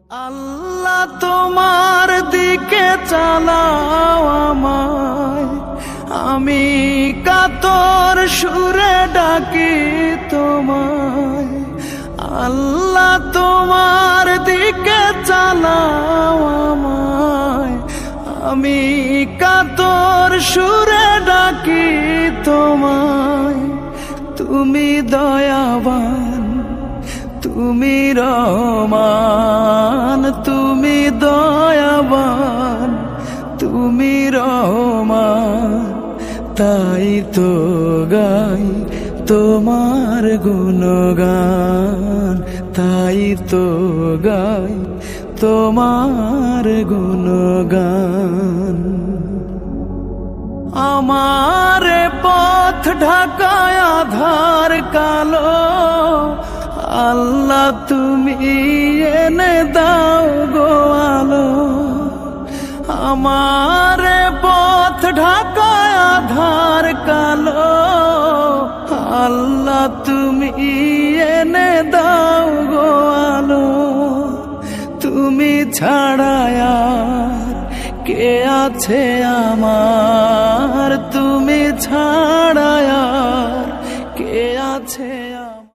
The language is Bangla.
আল্লাহ তোমার দিকে চালাও আমায়, আমি কাতর সুরে ডাকি তোমায়। আল্লাহ তোমার দিকে চালাও আমায়, আমি কাতর সুরে ডাকি তোমায়। তুমি দয়াবান, তুমি রহমান, তুমি দয়াবান, তুমি রহমান। তাই তো গাই তোমার গুণগান, তাই তো গাই তোমার গুণগান। আমার পথ ঢাকায় আধার কালো, আল্লাহ তুমি এনে দাও গো আলো। আমার পথ ঢাকায় আধার কালো, আল্লাহ তুমি এনে দাও গো আলো। তুমি ছাড়া আর কে আছে আমার, তুমি ছাড়া আর কে আছে।